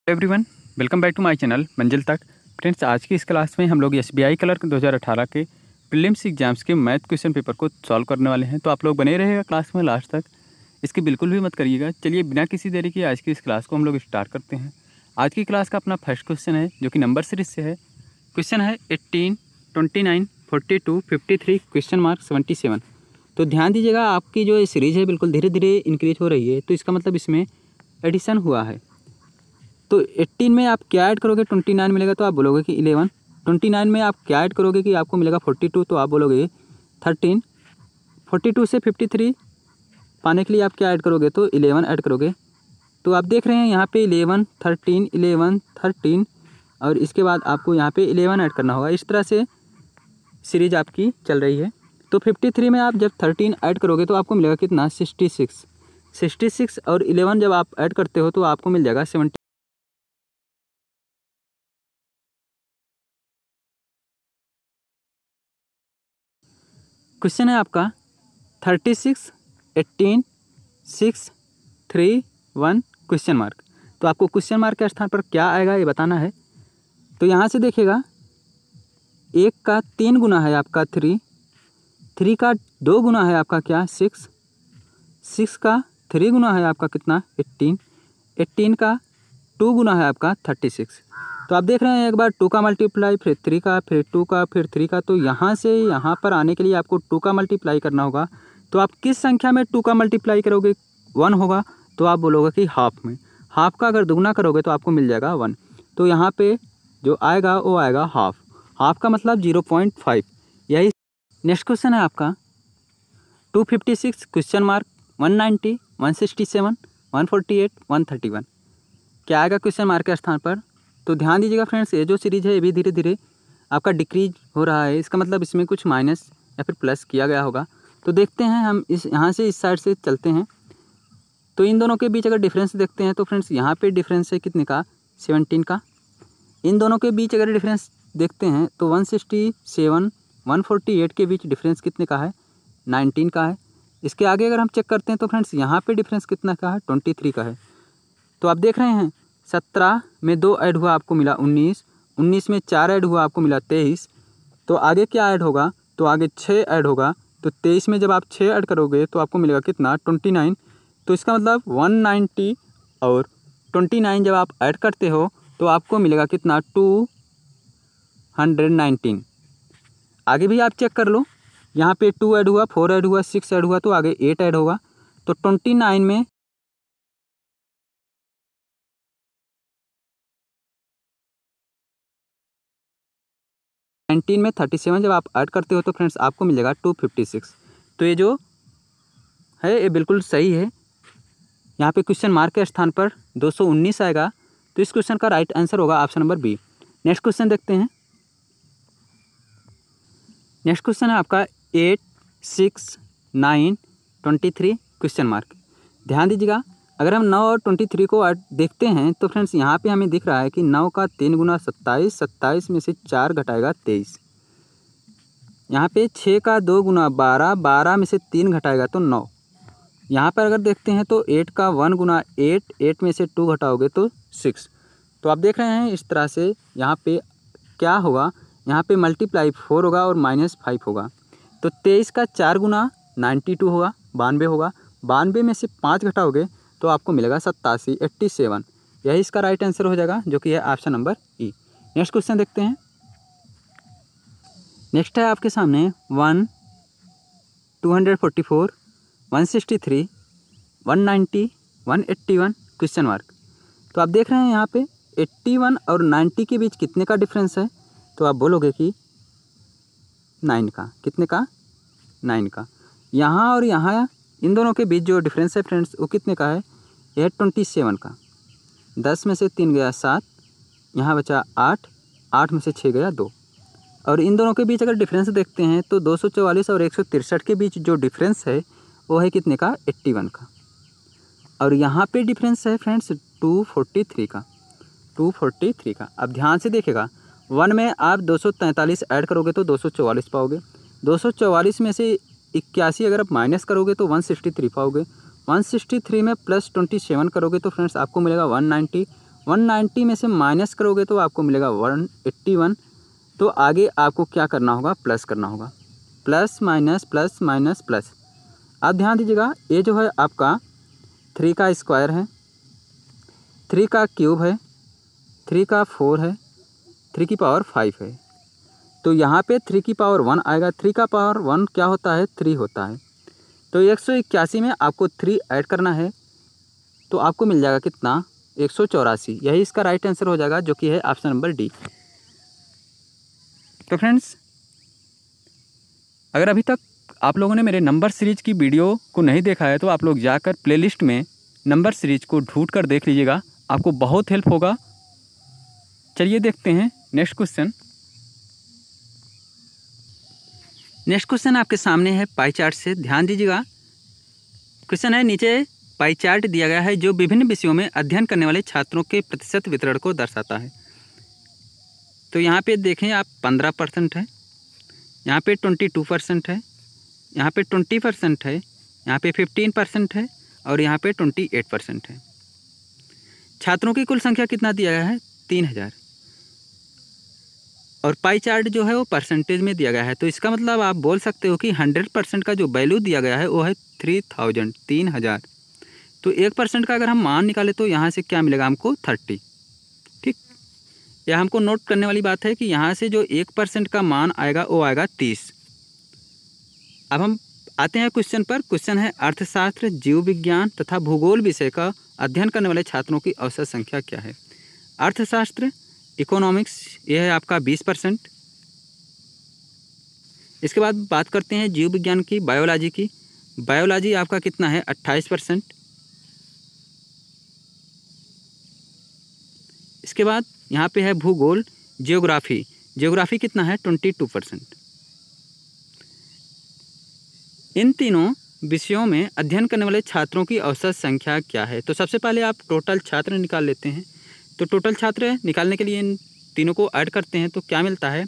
Everyone, welcome back to my channel Manzil Tak. Friends, आज की इस क्लास में हम लोग एसबीआई क्लर्क 2018 के प्रीलिम्स एग्जाम्स के मैथ क्वेश्चन पेपर को सॉल्व करने वाले हैं। तो आप लोग बने रहेगा क्लास में लास्ट तक, इसकी बिल्कुल भी मत करिएगा। चलिए बिना किसी देरी के आज की इस क्लास को हम लोग स्टार्ट करते हैं। आज की क्लास का अपना फर्स्ट क्वेश्चन है जो कि नंबर सीरीज से है। क्वेश्चन है 18, 29, 42, 53 क्वेश्चन मार्क 77। तो ध्यान दीजिएगा, आपकी जो सीरीज है बिल्कुल धीरे धीरे इंक्रीज हो रही है, तो इसका मतलब इसमें एडिशन हुआ है। तो 18 में आप क्या ऐड करोगे 29 मिलेगा तो आप बोलोगे कि 11। 29 में आप क्या ऐड करोगे कि आपको मिलेगा 42 तो आप बोलोगे 13। 42 से 53 पाने के लिए आप क्या ऐड करोगे तो 11 ऐड करोगे। तो आप देख रहे हैं यहाँ पे 11, 13, 11, 13 और इसके बाद आपको यहाँ पे 11 ऐड करना होगा। इस तरह से सीरीज आपकी चल रही है। तो 53 में आप जब 13 ऐड करोगे तो आपको मिलेगा कितना 66 और 11 जब आप ऐड करते हो तो आपको मिल जाएगा 70। क्वेश्चन है आपका 36, 18, 6, 3, 1 क्वेश्चन मार्क। तो आपको क्वेश्चन मार्क के स्थान पर क्या आएगा ये बताना है। तो यहाँ से देखिएगा, 1 का 3 गुना है आपका 3 का 2 गुना है आपका क्या 6 का 3 गुना है आपका कितना 18 का 2 गुना है आपका 36। तो आप देख रहे हैं एक बार 2 का मल्टीप्लाई, फिर 3 का, फिर 2 का, फिर 3 का। तो यहाँ से यहाँ पर आने के लिए आपको 2 का मल्टीप्लाई करना होगा। तो आप किस संख्या में 2 का मल्टीप्लाई करोगे 1 होगा तो आप बोलोगे कि हाफ में। हाफ का अगर दुगना करोगे तो आपको मिल जाएगा 1। तो यहाँ पे जो आएगा वो आएगा हाफ का मतलब 0.5। यही नेक्स्ट क्वेश्चन है आपका 256 क्वेश्चन मार्क 190, 167, 148, 131। क्या आएगा क्वेश्चन मार्क के स्थान पर। तो ध्यान दीजिएगा फ्रेंड्स, ये जो सीरीज है ये भी धीरे धीरे आपका डिक्रीज हो रहा है। इसका मतलब इसमें कुछ माइनस या फिर प्लस किया गया होगा। तो देखते हैं हम इस यहाँ से इस साइड से चलते हैं। तो इन दोनों के बीच अगर डिफरेंस देखते हैं तो फ्रेंड्स यहाँ पे डिफरेंस है कितने का 17 का। इन दोनों के बीच अगर डिफरेंस देखते हैं तो 167, 148 के बीच डिफरेंस कितने का है 19 का है। इसके आगे अगर हम चेक करते हैं तो फ्रेंड्स यहाँ पे डिफरेंस कितना का है 23 का है। तो आप देख रहे हैं 17 में 2 ऐड हुआ आपको मिला 19 में 4 ऐड हुआ आपको मिला 23। तो आगे क्या ऐड होगा तो आगे 6 ऐड होगा। तो 23 में जब आप 6 ऐड करोगे तो आपको मिलेगा कितना 29। तो इसका मतलब 190 और 29 जब आप ऐड करते हो तो आपको मिलेगा कितना 219। आगे भी आप चेक कर लो, यहाँ पे 2 ऐड हुआ, 4 ऐड हुआ, 6 ऐड हुआ, तो आगे 8 ऐड होगा। तो 29 में 19 में 37 जब आप ऐड करते हो तो फ्रेंड्स आपको मिल जाएगा 256। तो ये जो है ये बिल्कुल सही है। यहाँ पे क्वेश्चन मार्क के स्थान पर 219 आएगा। तो इस क्वेश्चन का राइट आंसर होगा option number B. Next question देखते हैं। नेक्स्ट क्वेश्चन है आपका 8, 6, 9, 23 क्वेश्चन मार्क। ध्यान दीजिएगा, अगर हम 9 और 23 को देखते हैं तो फ्रेंड्स यहाँ पे हमें दिख रहा है कि 9 का 3 गुना 27, 27 में से 4 घटाएगा 23। यहाँ पे 6 का 2 गुना 12, 12 में से 3 घटाएगा तो 9। यहाँ पर अगर देखते हैं तो 8 का 1 गुना 8, 8 में से 2 घटाओगे तो 6। तो आप देख रहे हैं इस तरह से यहाँ पे क्या होगा, यहाँ पे मल्टीप्लाई 4 होगा और -5 होगा। तो 23 का 4 गुना 92 होगा, 92 होगा। 92 में से 5 घटाओगे तो आपको मिलेगा 87, 87। यही इसका राइट आंसर हो जाएगा जो कि है ऑप्शन नंबर ई। नेक्स्ट क्वेश्चन देखते हैं। नेक्स्ट है आपके सामने 1, 244, 163, 190, 181 क्वेश्चन मार्क। तो आप देख रहे हैं यहाँ पे 81 और 90 के बीच कितने का डिफरेंस है। तो आप बोलोगे कि 9 का। कितने का 9 का। यहाँ और यहाँ इन दोनों के बीच जो डिफरेंस है फ्रेंड्स वो कितने का है, यह 27 का। 10 में से 3 गया 7, यहाँ बचा 8, 8 में से 6 गया 2। और इन दोनों के बीच अगर डिफरेंस देखते हैं तो 244 और 163 के बीच जो डिफरेंस है वो है कितने का 81 का। और यहाँ पे डिफरेंस है फ्रेंड्स 243 का, 243 का। अब ध्यान से देखिएगा, 1 में आप 243 ऐड करोगे तो 244 पाओगे। 244 में से 81 अगर आप माइनस करोगे तो 163 पाओगे। 163 में +27 करोगे तो फ्रेंड्स आपको मिलेगा 190 190 में से माइनस करोगे तो आपको मिलेगा 181। तो आगे आपको क्या करना होगा, प्लस करना होगा, plus minus plus minus plus. आप ध्यान दीजिएगा, ये जो है आपका 3 का स्क्वायर है, 3 का क्यूब है, 3 का 4 है, 3 की पावर 5 है। तो यहाँ पे 3 की पावर 1 आएगा। 3 का पावर 1 क्या होता है, 3 होता है। तो 181 में आपको 3 ऐड करना है तो आपको मिल जाएगा कितना, 184। यही इसका राइट आंसर हो जाएगा, जो कि है ऑप्शन नंबर डी। तो फ्रेंड्स, अगर अभी तक आप लोगों ने मेरे नंबर सीरीज की वीडियो को नहीं देखा है तो आप लोग जाकर प्लेलिस्ट में नंबर सीरीज को ढूंढ कर देख लीजिएगा, आपको बहुत हेल्प होगा। चलिए देखते हैं नेक्स्ट क्वेश्चन। नेक्स्ट क्वेश्चन आपके सामने है पाई चार्ट से, ध्यान दीजिएगा। क्वेश्चन है, नीचे पाई चार्ट दिया गया है जो विभिन्न विषयों में अध्ययन करने वाले छात्रों के प्रतिशत वितरण को दर्शाता है। तो यहाँ पे देखें आप 15% है, यहाँ पे 22% है, यहाँ पे 20% है, यहाँ पे 15% है और यहाँ पे 28% है। छात्रों की कुल संख्या कितना दिया गया है, 3000। और पाई चार्ट जो है वो परसेंटेज में दिया गया है। तो इसका मतलब आप बोल सकते हो कि 100% का जो वैल्यू दिया गया है वो है 3000। तो 1% का अगर हम मान निकालें तो यहाँ से क्या मिलेगा हमको, 30। ठीक, यह हमको नोट करने वाली बात है कि यहाँ से जो 1% का मान आएगा वो आएगा 30। अब हम आते हैं क्वेश्चन पर। क्वेश्चन है, अर्थशास्त्र, जीव विज्ञान तथा भूगोल विषय का अध्ययन करने वाले छात्रों की औसत संख्या क्या है। अर्थशास्त्र, इकोनॉमिक्स, यह है आपका 20%। इसके बाद बात करते हैं जीव विज्ञान की, बायोलॉजी की। बायोलॉजी आपका कितना है, 28%। इसके बाद यहाँ पे है भूगोल, जियोग्राफी। जियोग्राफी कितना है, 22%। इन तीनों विषयों में अध्ययन करने वाले छात्रों की औसत संख्या क्या है। तो सबसे पहले आप टोटल छात्र निकाल लेते हैं। तो टोटल छात्र निकालने के लिए इन तीनों को ऐड करते हैं तो क्या मिलता है,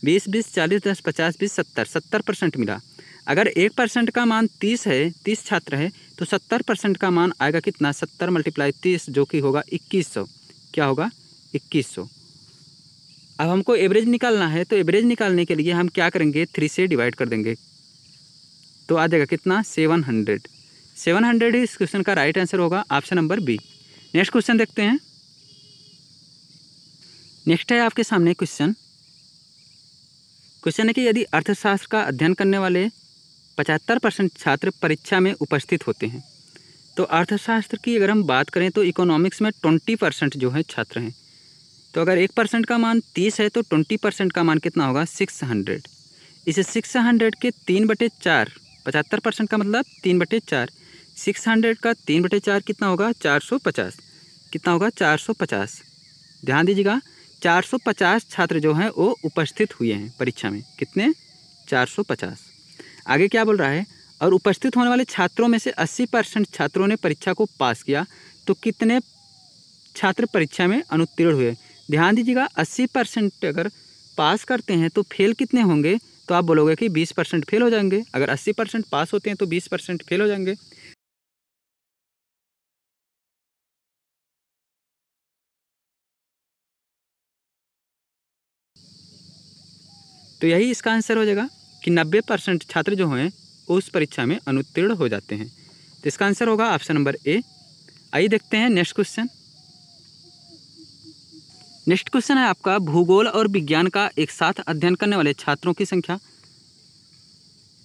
20, 20, 40, 10, 50, 20, 70, 70% मिला। अगर 1% का मान 30 है, 30 छात्र है तो 70% का मान आएगा कितना, 70 × 30 जो कि होगा 2100। क्या होगा, 2100। अब हमको एवरेज निकालना है तो एवरेज निकालने के लिए हम क्या करेंगे, 3 से डिवाइड कर देंगे तो आ जाएगा कितना, 700। 700 ही इस क्वेश्चन का राइट आंसर होगा, option number B. Next question देखते हैं। नेक्स्ट है आपके सामने क्वेश्चन है कि यदि अर्थशास्त्र का अध्ययन करने वाले 75% छात्र परीक्षा में उपस्थित होते हैं तो अर्थशास्त्र की अगर हम बात करें तो इकोनॉमिक्स में 20% जो है छात्र हैं। तो अगर 1% का मान 30 है तो 20% का मान कितना होगा, 600। इसे 600 के 3/4, 75% का मतलब 3/4, 600 का 3/4 कितना होगा, 450। कितना होगा, 450। ध्यान दीजिएगा, 450 छात्र जो हैं वो उपस्थित हुए हैं परीक्षा में। कितने, 450। आगे क्या बोल रहा है, और उपस्थित होने वाले छात्रों में से 80% छात्रों ने परीक्षा को पास किया तो कितने छात्र परीक्षा में अनुत्तीर्ण हुए। ध्यान दीजिएगा, 80% अगर पास करते हैं तो फेल कितने होंगे, तो आप बोलोगे कि 20% फेल हो जाएंगे। अगर 80% पास होते हैं तो 20% फेल हो जाएंगे। तो यही इसका आंसर हो जाएगा कि 90% छात्र जो हैं उस परीक्षा में अनुत्तीर्ण हो जाते हैं। तो इसका आंसर होगा ऑप्शन नंबर ए। आइए देखते हैं नेक्स्ट क्वेश्चन। नेक्स्ट क्वेश्चन है आपका, भूगोल और विज्ञान का एक साथ अध्ययन करने वाले छात्रों की संख्या।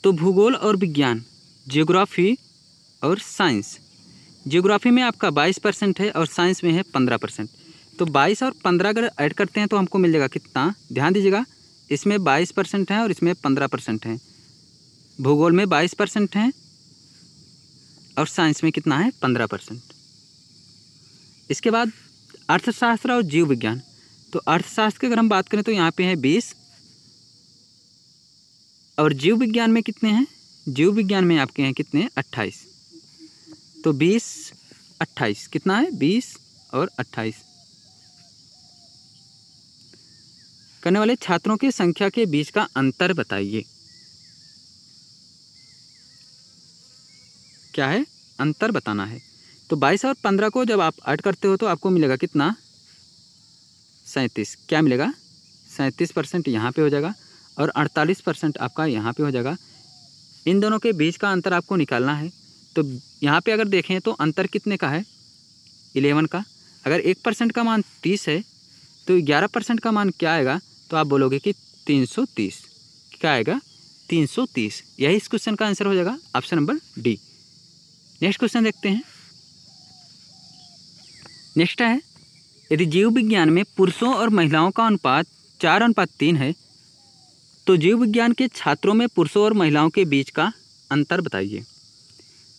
तो भूगोल और विज्ञान, जियोग्राफी और साइंस। जियोग्राफी में आपका 22% है और साइंस में है 15%। तो 22 और 15 अगर ऐड करते हैं तो हमको मिल जाएगा कितना, ध्यान दीजिएगा, इसमें 22% है और इसमें 15% है। भूगोल में 22% है और साइंस में कितना है, 15%। इसके बाद अर्थशास्त्र और जीव विज्ञान। तो अर्थशास्त्र की अगर हम बात करें तो यहाँ पे है 20 और जीव विज्ञान में कितने हैं, जीव विज्ञान में आपके हैं कितने, 28। तो 20, 28 कितना है, 20 और 28। करने वाले छात्रों की संख्या के बीच का अंतर बताइए। क्या है, अंतर बताना है। तो 22 और 15 को जब आप ऐड करते हो तो आपको मिलेगा कितना, 37, क्या मिलेगा 37% यहाँ पे हो जाएगा और 48% आपका यहाँ पे हो जाएगा। इन दोनों के बीच का अंतर आपको निकालना है। तो यहाँ पे अगर देखें तो अंतर कितने का है 11 का। अगर 1% का मान 30 है तो 11% का मान क्या आएगा, तो आप बोलोगे कि 330। क्या आएगा 330। यही इस क्वेश्चन का आंसर हो जाएगा option number D. Next question देखते हैं। नेक्स्ट है, यदि जीव विज्ञान में पुरुषों और महिलाओं का अनुपात 4:3 है तो जीव विज्ञान के छात्रों में पुरुषों और महिलाओं के बीच का अंतर बताइए।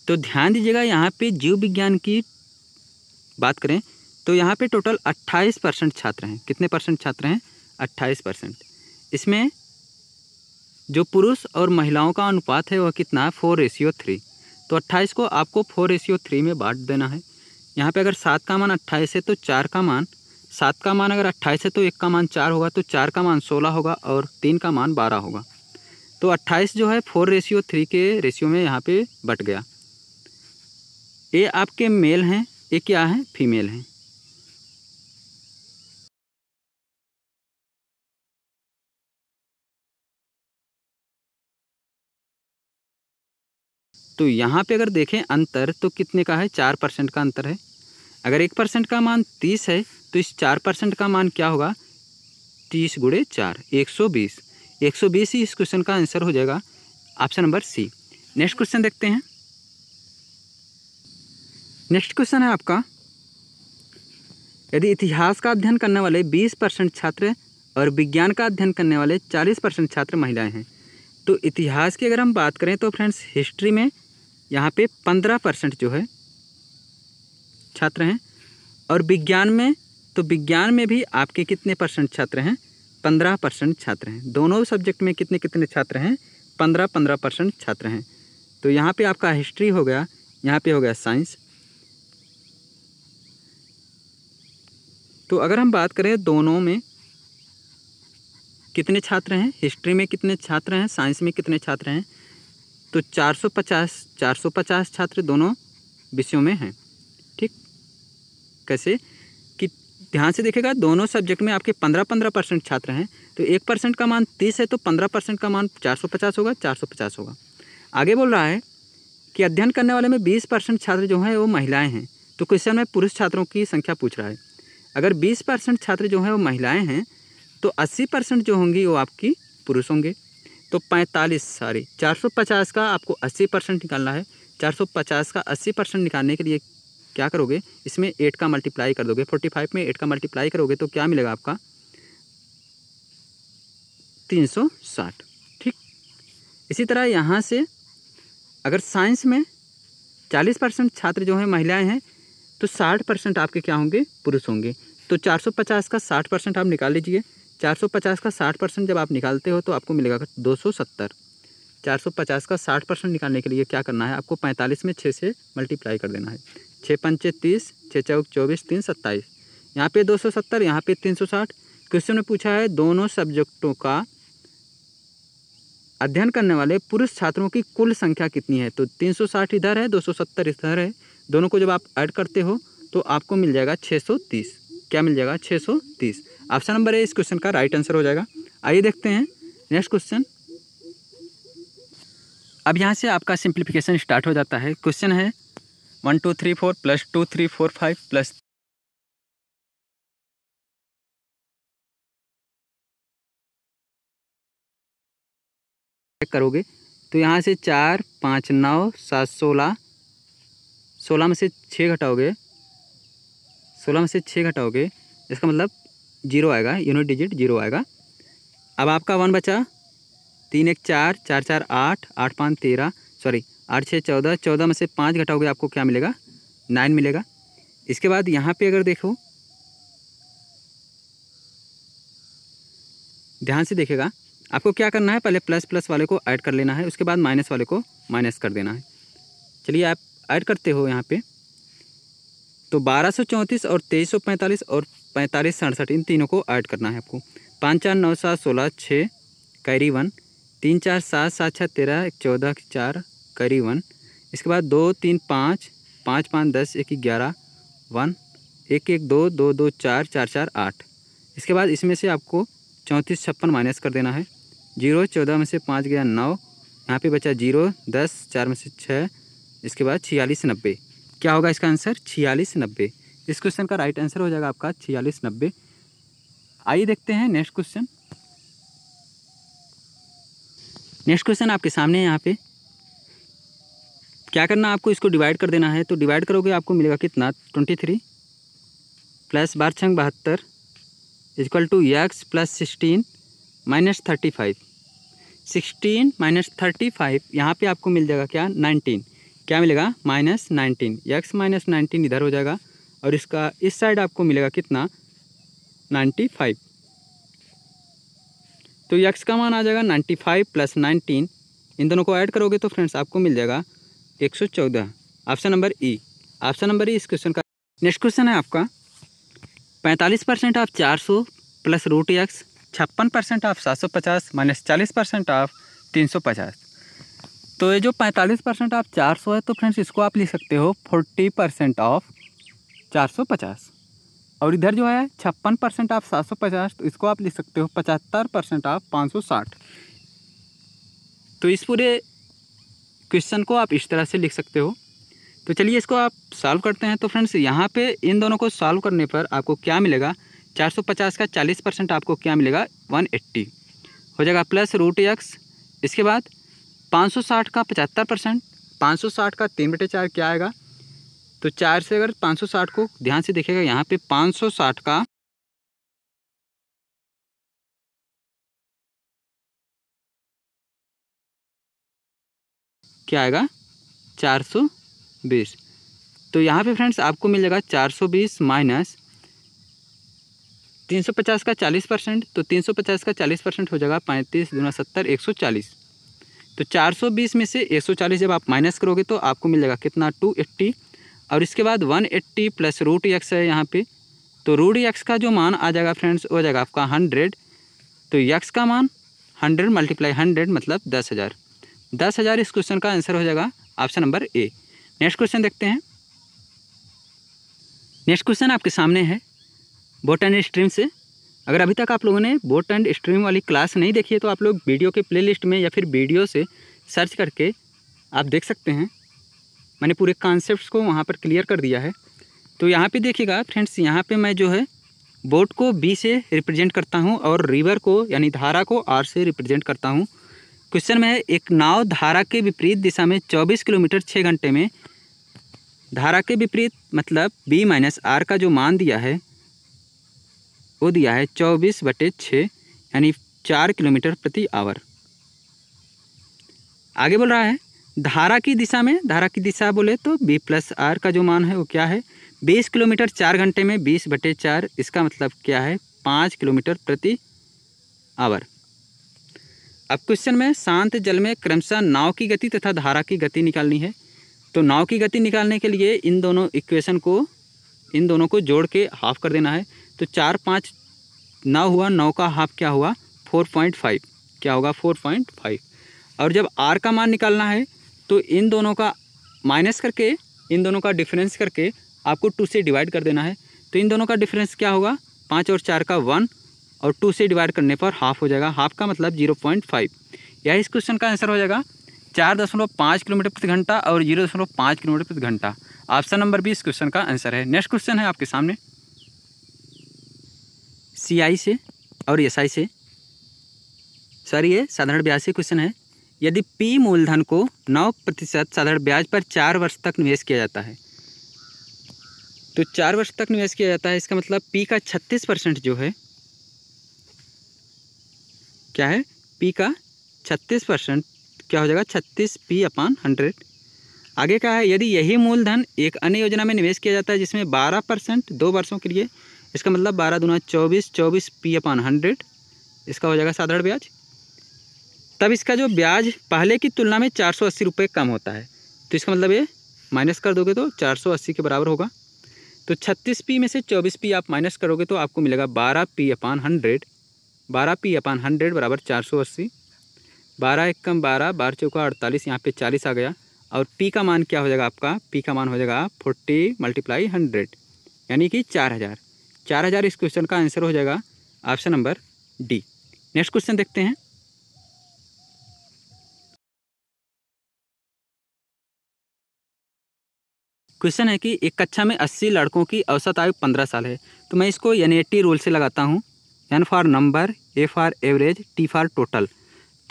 तो ध्यान दीजिएगा, यहाँ पे जीव विज्ञान की बात करें तो यहाँ पे टोटल 28% छात्र हैं। कितने परसेंट छात्र हैं 28%। इसमें जो पुरुष और महिलाओं का अनुपात है वह कितना है 4:3। तो 28 को आपको 4:3 में बांट देना है। यहाँ पे अगर 7 का मान 28 है तो 4 का मान 7 का मान अगर 28 है तो 1 का मान 4 होगा, तो 4 का मान 16 होगा और 3 का मान 12 होगा। तो 28 जो है 4:3 के रेशियो में यहाँ पे बट गया। ये आपके मेल हैं, ये क्या है फीमेल हैं। तो यहाँ पे अगर देखें अंतर तो कितने का है 4% का अंतर है। अगर 1% का मान 30 है तो इस 4% का मान क्या होगा 30 × 4 120। 120 ही इस क्वेश्चन का आंसर हो जाएगा option number C. Next question देखते हैं। नेक्स्ट क्वेश्चन है आपका, यदि इतिहास का अध्ययन करने वाले 20% छात्र और विज्ञान का अध्ययन करने वाले 40% छात्र महिलाएं हैं, तो इतिहास की अगर हम बात करें तो फ्रेंड्स हिस्ट्री में यहाँ पे 15% जो है छात्र हैं, और विज्ञान में तो विज्ञान में भी आपके कितने परसेंट छात्र हैं 15% छात्र हैं। दोनों सब्जेक्ट में कितने कितने छात्र हैं 15% छात्र हैं। तो यहाँ पे आपका हिस्ट्री हो गया, यहाँ पे हो गया साइंस। तो अगर हम बात करें दोनों में कितने छात्र हैं, हिस्ट्री में कितने छात्र हैं, साइंस में कितने छात्र हैं, तो 450 छात्र दोनों विषयों में हैं। ठीक, कैसे कि ध्यान से देखेगा दोनों सब्जेक्ट में आपके 15% छात्र हैं। तो 1% का मान 30 है तो 15% का मान 450 होगा, 450 होगा। आगे बोल रहा है कि अध्ययन करने वाले में 20% छात्र जो हैं वो महिलाएं हैं। तो क्वेश्चन में पुरुष छात्रों की संख्या पूछ रहा है। अगर 20% छात्र जो हैं वो महिलाएं हैं तो 80% जो होंगी वो आपकी पुरुष होंगे। तो 450 का आपको 80% निकालना है। 450 का 80% निकालने के लिए क्या करोगे, इसमें 8 का मल्टीप्लाई कर दोगे। 45 में 8 का मल्टीप्लाई करोगे तो क्या मिलेगा आपका 360। ठीक, इसी तरह यहाँ से अगर साइंस में 40% छात्र जो हैं महिलाएं हैं तो 60% आपके क्या होंगे पुरुष होंगे। तो 450 का 60% आप निकाल लीजिए। 450 का 60% जब आप निकालते हो तो आपको मिलेगा 270। 450 का 60% निकालने के लिए क्या करना है, आपको 45 में 6 से मल्टीप्लाई कर देना है। 6 पंचे 30, 6 चौक 24, 3 27। यहाँ पे 270, यहाँ पे 360। क्वेश्चन में पूछा है दोनों सब्जेक्टों का अध्ययन करने वाले पुरुष छात्रों की कुल संख्या कितनी है। तो 360 इधर है, 270 इधर है। दोनों को जब आप ऐड करते हो तो आपको मिल जाएगा 630। क्या मिल जाएगा 630। ऑप्शन नंबर ए इस क्वेश्चन का राइट आंसर हो जाएगा। आइए देखते हैं नेक्स्ट क्वेश्चन। अब यहाँ से आपका सिंप्लीफिकेशन स्टार्ट हो जाता है। क्वेश्चन है 1 2 3 4 + 2 3 4 5 प्लस करोगे तो यहाँ से 4 5 9 7 16, 16 में से 6 घटाओगे, 16 में से 6 घटाओगे, इसका मतलब 0 आएगा, यूनिट डिजिट 0 आएगा। अब आपका 1 बचा, 3 1 4, 4 4 8, 8 5 13, सॉरी 8 6 14, 14 में से 5 घटाओगे आपको क्या मिलेगा 9 मिलेगा। इसके बाद यहाँ पे अगर देखो ध्यान से देखेगा, आपको क्या करना है, पहले प्लस प्लस वाले को ऐड कर लेना है, उसके बाद माइनस वाले को माइनस कर देना है। चलिए आप ऐड करते हो यहाँ पे, तो 1234 और 2345 और 4567 इन तीनों को ऐड करना है आपको। 5 4 9 7 16 6 कैरी 1, 3 4 7 7 6 13 1 14 4 कैरी 1। इसके बाद 2 3 5 5 5 10 1 11 1 1 1 2 2 2 4 4 4 8। इसके बाद इसमें से आपको 34 56 माइनस कर देना है। 0 14 में से 5 गया 9, यहाँ पे बचा 0 10 4 में से 6, इसके बाद 46 90। क्या होगा इसका आंसर? 46 90। इस क्वेश्चन का राइट आंसर हो जाएगा आपका 46 90। आइए देखते हैं नेक्स्ट क्वेश्चन। नेक्स्ट क्वेश्चन आपके सामने है। यहाँ पे क्या करना है आपको, इसको डिवाइड कर देना है। तो डिवाइड करोगे आपको मिलेगा कितना? 23 plus 12 72 equal to x plus 16 minus 35। 16 minus 35 यहाँ पे आपको मिल जाएगा क्या? 19। क्या मिलेगा? माइनस 19। x माइनस 19 इधर हो जाएगा और इसका इस साइड आपको मिलेगा कितना? 95। तो x का मान आ जाएगा 95 प्लस 19। इन दोनों को ऐड करोगे तो फ्रेंड्स आपको मिल जाएगा 114। Option number E. Option number E इस क्वेश्चन का। नेक्स्ट क्वेश्चन है आपका 45% of 400 plus root x, 56% of 750 minus 40% of 350। तो ये जो 45% ऑफ 400 है तो फ्रेंड्स इसको आप लिख सकते हो 40% ऑफ 450। और इधर जो है 56% ऑफ 750 तो इसको आप लिख सकते हो 75% ऑफ 560। तो इस पूरे क्वेश्चन को आप इस तरह से लिख सकते हो। तो चलिए इसको आप सॉल्व करते हैं। तो फ्रेंड्स यहाँ पे इन दोनों को सॉल्व करने पर आपको क्या मिलेगा? 450 का 40% आपको क्या मिलेगा? 180 हो जाएगा प्लस रूट एक्स। इसके बाद 560 का 75%, 560 का 3/4 क्या आएगा? तो 4 से अगर 560 को ध्यान से देखिएगा यहाँ पे 560 का क्या आएगा? 420। तो यहाँ पे फ्रेंड्स आपको मिल जाएगा 420 माइनस 350 का 40%। तो 350 का 40% हो जाएगा 35 दूना 70 140। तो 420 में से 140 जब आप माइनस करोगे तो आपको मिल जाएगा कितना? 280। और इसके बाद 180 प्लस रूट एक्स है यहाँ पे। तो रूट एक्स का जो मान आ जाएगा फ्रेंड्स हो जाएगा आपका 100। तो एक्स का मान 100 मल्टीप्लाई 100 मतलब 10,000। 10,000 इस क्वेश्चन का आंसर हो जाएगा option number A. Next question देखते हैं। नेक्स्ट क्वेश्चन आपके सामने है बोट एंड स्ट्रीम से। अगर अभी तक आप लोगों ने बोट एंड स्ट्रीम वाली क्लास नहीं देखी है तो आप लोग वीडियो के प्लेलिस्ट में या फिर वीडियो से सर्च करके आप देख सकते हैं। मैंने पूरे कॉन्सेप्ट्स को वहाँ पर क्लियर कर दिया है। तो यहाँ पे देखिएगा फ्रेंड्स, यहाँ पे मैं जो है बोट को बी से रिप्रेजेंट करता हूँ और रिवर को यानी धारा को आर से रिप्रेजेंट करता हूँ। क्वेश्चन में है एक नाव धारा के विपरीत दिशा में 24 किलोमीटर 6 घंटे में, धारा के विपरीत मतलब b माइनस आर का जो मान दिया है वो दिया है 24/6 यानी 4 किलोमीटर प्रति आवर। आगे बोल रहा है धारा की दिशा में, धारा की दिशा बोले तो b प्लस आर का जो मान है वो क्या है? 20 किलोमीटर 4 घंटे में 20/4, इसका मतलब क्या है? 5 किलोमीटर प्रति आवर। अब क्वेश्चन में शांत जल में क्रमशः नाव की गति तथा धारा की गति निकालनी है। तो नाव की गति निकालने के लिए इन दोनों इक्वेशन को, इन दोनों को जोड़ के हाफ कर देना है। तो 4 5 9 हुआ, 9 का हाफ क्या हुआ? 4.5। क्या होगा? 4.5। और जब आर का मान निकालना है तो इन दोनों का माइनस करके, इन दोनों का डिफरेंस करके आपको 2 से डिवाइड कर देना है। तो इन दोनों का डिफरेंस क्या होगा? 5 और 4 का 1 और 2 से डिवाइड करने पर हाफ हो जाएगा। हाफ का मतलब 0.5। यह इस क्वेश्चन का आंसर हो जाएगा 4.5 किलोमीटर प्रति घंटा और 0.5 किलोमीटर प्रति घंटा। ऑप्शन नंबर बी इस क्वेश्चन का आंसर है। नेक्स्ट क्वेश्चन है आपके सामने CI से और SI से, सॉरी ये साधारण ब्याज से क्वेश्चन है। यदि P मूलधन को 9% साधारण ब्याज पर 4 वर्ष तक निवेश किया जाता है, तो 4 वर्ष तक निवेश किया जाता है, इसका मतलब P का 36% जो है क्या है? P का 36% क्या हो जाएगा? 36P/100। आगे क्या है? यदि यही मूलधन एक अन्य योजना में निवेश किया जाता है जिसमें 12% 2 वर्षों के लिए, इसका मतलब 12 दूना 24, 24P/100, इसका हो जाएगा साधारण ब्याज। तब इसका जो ब्याज पहले की तुलना में 480 रुपये कम होता है। तो इसका मतलब ये माइनस कर दोगे तो 480 के बराबर होगा। तो 36P में से 24P आप माइनस करोगे तो आपको मिलेगा 12P/100। 12P/100 बराबर 480। 12 एकम 12, 12 चौका 48, यहाँ पे 40 आ गया। और P का मान क्या हो जाएगा आपका? P का मान हो जाएगा 40 × 100 यानी कि 4000। 4000 इस क्वेश्चन का आंसर हो जाएगा option number D. Next question देखते हैं। क्वेश्चन है कि एक कक्षा में 80 लड़कों की औसत आयु 15 साल है। तो मैं इसको NAT रूल से लगाता हूँ। N for number, A for average, T for total.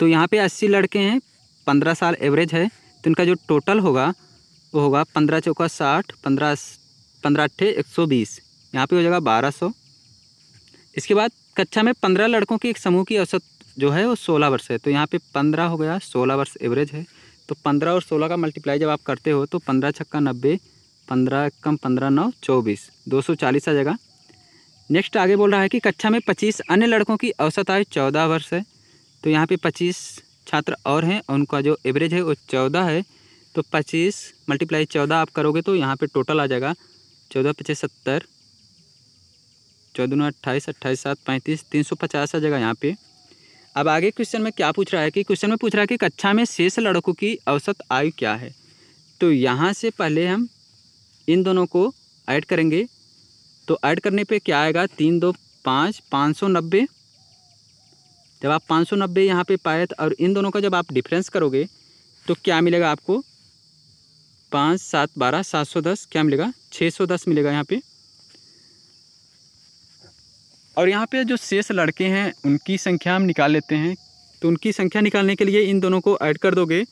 तो यहाँ पे 80 लड़के हैं, 15 साल एवरेज है, तो इनका जो टोटल होगा वो होगा 15 चौका 60, 15 अट्ठे 120, यहाँ पे हो जाएगा 1200। इसके बाद कक्षा में 15 लड़कों के एक समूह की औसत जो है वो 16 वर्ष है। तो यहाँ पे 15 हो गया, 16 वर्ष एवरेज है। तो 15 और 16 का मल्टीप्लाई जब आप करते हो तो 15 छक्का 90, 15 कम 15 9 24, 240 आ जाएगा। नेक्स्ट आगे बोल रहा है कि कक्षा में 25 अन्य लड़कों की औसत आयु 14 वर्ष है। तो यहाँ पे 25 छात्र और हैं और उनका जो एवरेज है वो 14 है। तो 25 मल्टीप्लाई 14 आप करोगे तो यहाँ पे टोटल आ जाएगा 14 पच्चीस 70, 14 28, 28 7 35, 350 आ जाएगा यहाँ पे। अब आगे क्वेश्चन में क्या पूछ रहा है कि क्वेश्चन में पूछ रहा है कि कक्षा में शेष लड़कों की औसत आयु क्या है। तो यहाँ से पहले हम इन दोनों को ऐड करेंगे। तो ऐड करने पे क्या आएगा, 3 2 5, 590। जब आप 590 यहाँ पे पाए और इन दोनों का जब आप डिफरेंस करोगे तो क्या मिलेगा आपको, 5 7 12 710, क्या मिलेगा 610 मिलेगा यहाँ पे। और यहाँ पे जो शेष लड़के हैं उनकी संख्या हम निकाल लेते हैं। तो उनकी संख्या निकालने के लिए इन दोनों को ऐड कर दोगे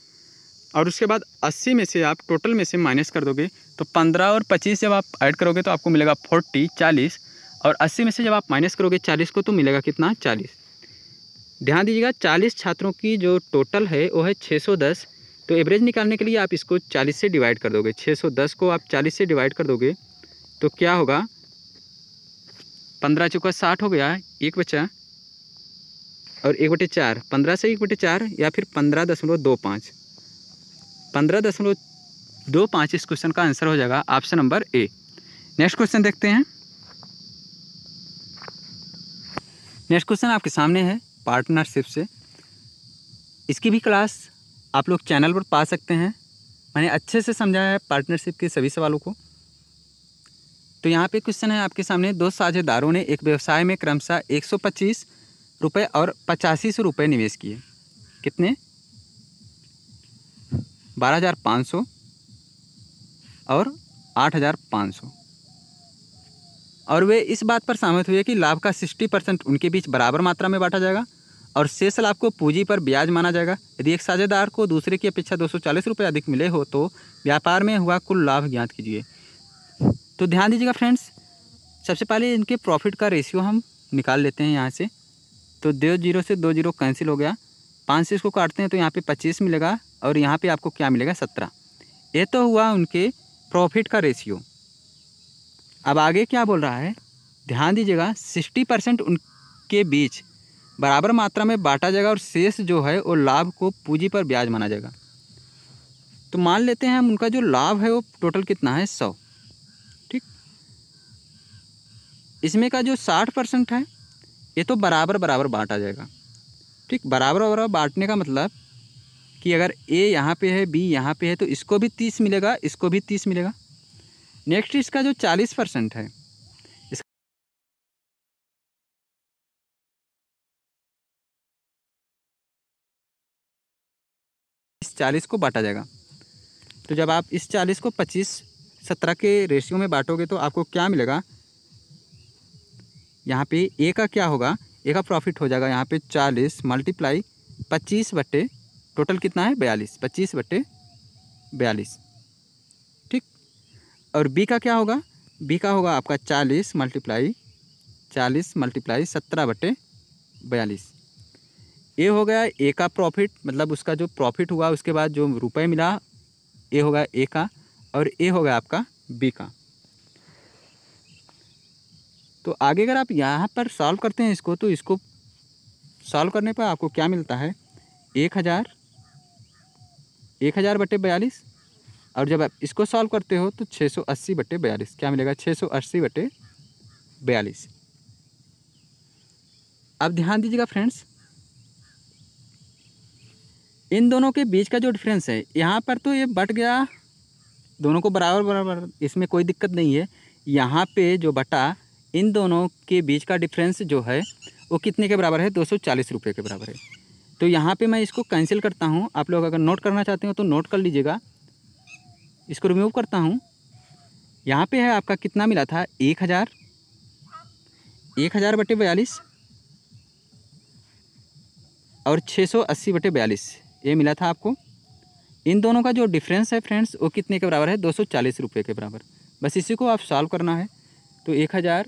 और उसके बाद 80 में से आप टोटल में से माइनस कर दोगे। तो 15 और 25 जब आप ऐड करोगे तो आपको मिलेगा 40 40, और 80 में से जब आप माइनस करोगे 40 को तो मिलेगा कितना, 40। ध्यान दीजिएगा 40 छात्रों की जो टोटल है वो है 610। तो एवरेज निकालने के लिए आप इसको 40 से डिवाइड कर दोगे। 610 को आप 40 से डिवाइड कर दोगे तो क्या होगा, 15 चौका 60 हो गया, एक बचा और 1/4, 15 से 1/4 या फिर 15.25, 15.25 इस क्वेश्चन का आंसर हो जाएगा option number A. Next question देखते हैं। नेक्स्ट क्वेश्चन आपके सामने है पार्टनरशिप से। इसकी भी क्लास आप लोग चैनल पर पा सकते हैं। मैंने अच्छे से समझाया है पार्टनरशिप के सभी सवालों को। तो यहाँ पे क्वेश्चन है आपके सामने, 2 साझेदारों ने एक व्यवसाय में क्रमशः 125 रुपये और 85 रुपये निवेश किए। कितने, 12,500 और 8,500। और वे इस बात पर सहमत हुए कि लाभ का 60% उनके बीच बराबर मात्रा में बांटा जाएगा और शेष लाभ को पूंजी पर ब्याज माना जाएगा। यदि एक साझेदार को दूसरे की अपेक्षा 240 रुपये अधिक मिले हो तो व्यापार में हुआ कुल लाभ ज्ञात कीजिए। तो ध्यान दीजिएगा फ्रेंड्स, सबसे पहले इनके प्रॉफिट का रेशियो हम निकाल लेते हैं यहाँ से। तो 2 0 से 2 0 कैंसिल हो गया, 5 से इसको काटते हैं तो यहाँ पे 25 मिलेगा और यहाँ पे आपको क्या मिलेगा, 17। ये तो हुआ उनके प्रॉफिट का रेशियो। अब आगे क्या बोल रहा है, ध्यान दीजिएगा 60% उनके बीच बराबर मात्रा में बांटा जाएगा और शेष जो है वो लाभ को पूंजी पर ब्याज माना जाएगा। तो मान लेते हैं हम उनका जो लाभ है वो टोटल कितना है, 100। ठीक, इसमें का जो 60% है ये तो बराबर बराबर बांटा जाएगा। ठीक, बराबर बराबर बांटने का मतलब कि अगर A यहाँ पे है, B यहाँ पे है, तो इसको भी 30 मिलेगा, इसको भी 30 मिलेगा। नेक्स्ट इसका जो 40% है, इस 40 को बांटा जाएगा। तो जब आप इस 40 को 25-17 के रेशियो में बांटोगे तो आपको क्या मिलेगा, यहाँ पे A का क्या होगा, A का प्रॉफिट हो जाएगा यहाँ पे 40 मल्टीप्लाई 25 बटे टोटल कितना है, 42, 25/42। ठीक, और B का क्या होगा, B का होगा आपका 40 मल्टीप्लाई 17/42। ये हो गया A का प्रॉफिट, मतलब उसका जो प्रॉफिट हुआ उसके बाद जो रुपए मिला, ये होगा A का, और ये हो गया आपका B का। तो आगे अगर आप यहाँ पर सॉल्व करते हैं इसको, तो इसको सॉल्व करने पर आपको क्या मिलता है, 1000 बटे 42, और जब आप इसको सॉल्व करते हो तो 680 बटे 42, क्या मिलेगा, 680 बटे 42। अब ध्यान दीजिएगा फ्रेंड्स, इन दोनों के बीच का जो डिफरेंस है यहाँ पर तो ये बट गया, दोनों को बराबर बराबर, इसमें कोई दिक्कत नहीं है। यहाँ पे जो बटा इन दोनों के बीच का डिफरेंस जो है वो कितने के बराबर है, 240 रुपये के बराबर है। तो यहाँ पे मैं इसको कैंसिल करता हूँ। आप लोग अगर नोट करना चाहते हो तो नोट कर लीजिएगा। इसको रिमूव करता हूँ। यहाँ पे है आपका कितना मिला था, 1000 बटे 42 और 680 बटे 42 ये मिला था आपको। इन दोनों का जो डिफरेंस है फ्रेंड्स वो कितने के बराबर है, 240 रुपये के बराबर। बस इसी को आप सॉल्व करना है। तो 1000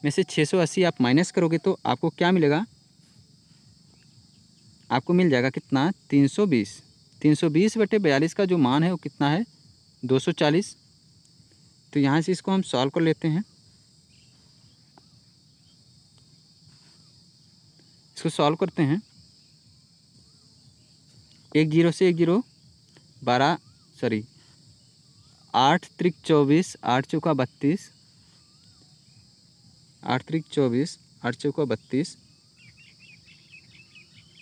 में से 680 आप माइनस करोगे तो आपको क्या मिलेगा, आपको मिल जाएगा कितना, 320 बटे 42 का जो मान है वो कितना है, 240। तो यहाँ से इसको हम सॉल्व कर लेते हैं। इसको सॉल्व करते हैं। 1 0 से 1 0 12 सॉरी 8 त्रिक 24 8 चौका 32 8 त्रिक 24 8 चौका 32।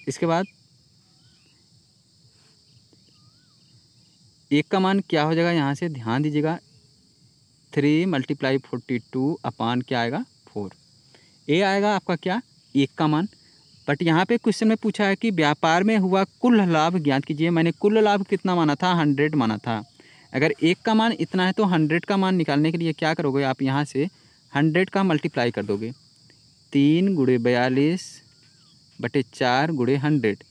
इसके बाद 1 का मान क्या हो जाएगा, यहाँ से ध्यान दीजिएगा, 3 × 42 अपान क्या आएगा, 4। ये आएगा आपका क्या, 1 का मान। बट यहाँ पे क्वेश्चन में पूछा है कि व्यापार में हुआ कुल लाभ ज्ञात कीजिए। मैंने कुल लाभ कितना माना था, 100 माना था। अगर 1 का मान इतना है तो 100 का मान निकालने के लिए क्या करोगे आप, यहाँ से 100 का मल्टीप्लाई कर दोगे। 3 × 42 बटे 4 × 100।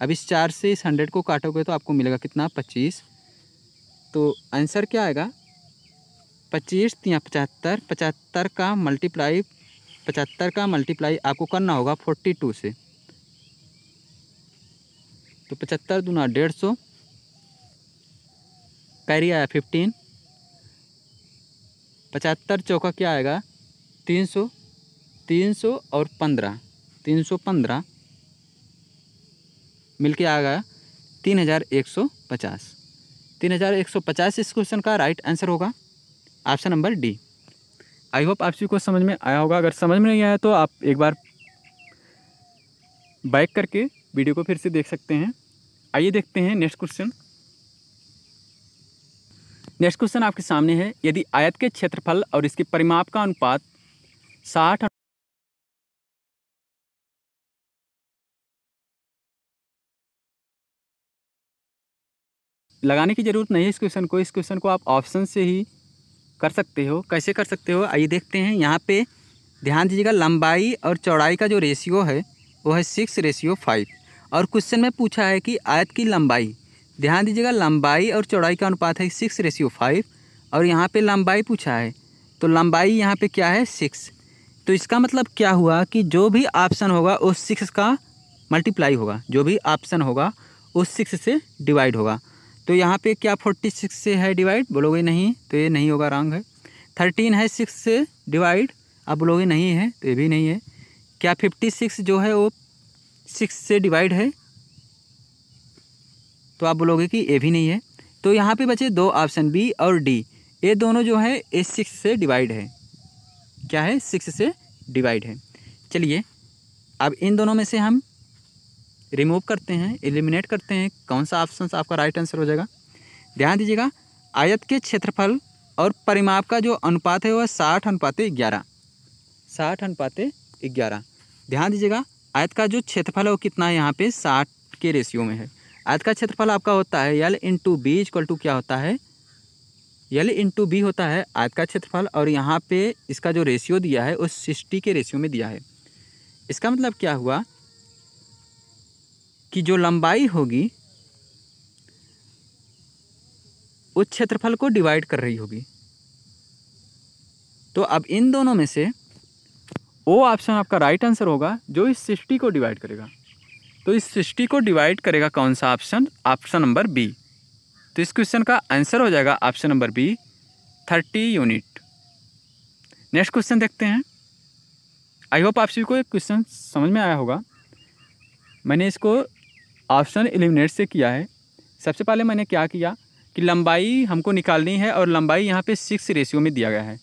अब इस 4 से इस 100 को काटोगे तो आपको मिलेगा कितना, 25। तो आंसर क्या आएगा, 25 × 75 75 का मल्टीप्लाई आपको करना होगा 42 से। तो 75 दूना 150, कैरी आया 15, 75 चौका क्या आएगा, 300 और 15 315 मिलके आ गया 3150। 3150 इस क्वेश्चन का राइट आंसर होगा option number D. I hope आप सभी को समझ में आया होगा। अगर समझ में नहीं आया तो आप एक बार बैक करके वीडियो को फिर से देख सकते हैं। आइए देखते हैं नेक्स्ट क्वेश्चन। नेक्स्ट क्वेश्चन आपके सामने है, यदि आयत के क्षेत्रफल और इसके परिमाप का अनुपात 60 लगाने की ज़रूरत नहीं है इस क्वेश्चन को आप ऑप्शन से ही कर सकते हो। कैसे कर सकते हो, आइए देखते हैं। यहाँ पे ध्यान दीजिएगा, लंबाई और चौड़ाई का जो रेशियो है वो है 6:5 और क्वेश्चन में पूछा है कि आयत की लंबाई। ध्यान दीजिएगा, लंबाई और चौड़ाई का अनुपात है 6:5 और यहाँ पे लंबाई पूछा है तो लंबाई यहाँ पे क्या है, 6। तो इसका मतलब क्या हुआ कि जो भी ऑप्शन होगा वो 6 का मल्टीप्लाई होगा, जो भी ऑप्शन होगा वो 6 से डिवाइड होगा। तो यहाँ पे क्या 46 से है डिवाइड, बोलोगे नहीं तो ये नहीं होगा, रॉन्ग है। 13 है 6 से डिवाइड, आप बोलोगे नहीं है तो ये भी नहीं है। क्या 56 जो है वो 6 से डिवाइड है, तो आप बोलोगे कि ये भी नहीं है। तो यहाँ पे बचे 2 ऑप्शन बी और डी, ये दोनों जो है ये 6 से डिवाइड है। क्या है, 6 से डिवाइड है। चलिए अब इन दोनों में से हम रिमूव करते हैं, एलिमिनेट करते हैं, कौन सा ऑप्शन आपका राइट आंसर हो जाएगा। ध्यान दीजिएगा, आयत के क्षेत्रफल और परिमाप का जो अनुपात है वह 60:11। 60:11। ध्यान दीजिएगा, आयत का जो क्षेत्रफल है वो कितना है, यहाँ पे 60 के रेशियो में है। आयत का क्षेत्रफल आपका होता है L × B इक्वल टू क्या होता है, L × B होता है आयत का क्षेत्रफल, और यहाँ पे इसका जो रेशियो दिया है वो 60 के रेशियो में दिया है। इसका मतलब क्या हुआ कि जो लंबाई होगी उस क्षेत्रफल को डिवाइड कर रही होगी। तो अब इन दोनों में से वो ऑप्शन आपका राइट आंसर होगा जो इस 60 को डिवाइड करेगा। तो इस 60 को डिवाइड करेगा कौन सा ऑप्शन, ऑप्शन नंबर बी। तो इस क्वेश्चन का आंसर हो जाएगा option number B, 30 unit. Next question देखते हैं। आई होप आप सभी को एक क्वेश्चन समझ में आया होगा। मैंने इसको ऑप्शन एलिमिनेट से किया है। सबसे पहले मैंने क्या किया कि लंबाई हमको निकालनी है और लंबाई यहाँ पे 6 रेशियो में दिया गया है।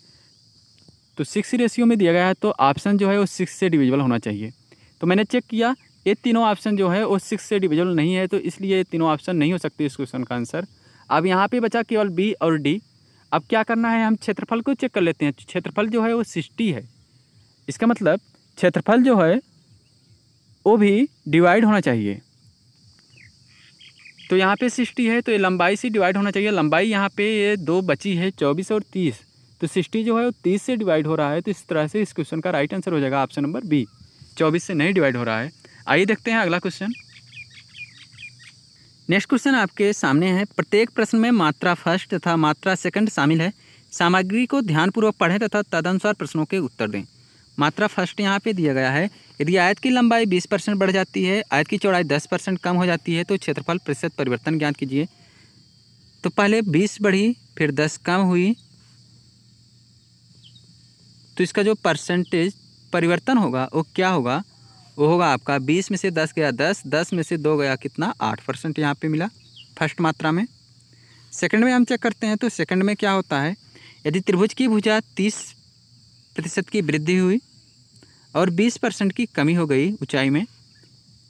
तो 6 रेशियो में दिया गया है तो ऑप्शन जो है वो 6 से डिविजिबल होना चाहिए। तो मैंने चेक किया, ये तीनों ऑप्शन जो है वो 6 से डिविजिबल नहीं है, तो इसलिए ये तीनों ऑप्शन नहीं हो सकते इस क्वेश्चन का आंसर। अब यहाँ पे बचा केवल बी और डी। अब क्या करना है, हम क्षेत्रफल को चेक कर लेते हैं। क्षेत्रफल जो है वो 60 है। इसका मतलब क्षेत्रफल जो है वो भी डिवाइड होना चाहिए। तो यहाँ पे 60 है तो ये लंबाई से डिवाइड होना चाहिए। लंबाई यहाँ पे ये 2 बची है, 24 और 30। तो 60 जो है वो 30 से डिवाइड हो रहा है। तो इस तरह से इस क्वेश्चन का राइट आंसर हो जाएगा ऑप्शन नंबर बी, 24 से नहीं डिवाइड हो रहा है। आइए देखते हैं अगला क्वेश्चन। नेक्स्ट क्वेश्चन आपके सामने है। प्रत्येक प्रश्न में मात्रा फर्स्ट तथा मात्रा सेकंड शामिल है। सामग्री को ध्यानपूर्वक पढ़ें तथा तदनुसार प्रश्नों के उत्तर दें। मात्रा फर्स्ट यहाँ पे दिया गया है। यदि आयत की लंबाई 20% बढ़ जाती है, आयत की चौड़ाई 10% कम हो जाती है तो क्षेत्रफल प्रतिशत परिवर्तन ज्ञात कीजिए। तो पहले 20 बढ़ी, फिर 10 कम हुई, तो इसका जो परसेंटेज परिवर्तन होगा वो क्या होगा, वो होगा आपका 20 में से 10 गया 10, 10 में से 2 गया कितना 8% यहाँ पे मिला फर्स्ट मात्रा में। सेकंड में हम चेक करते हैं। तो सेकंड में क्या होता है, यदि त्रिभुज की भुजा 30% की वृद्धि हुई और 20% की कमी हो गई ऊंचाई में,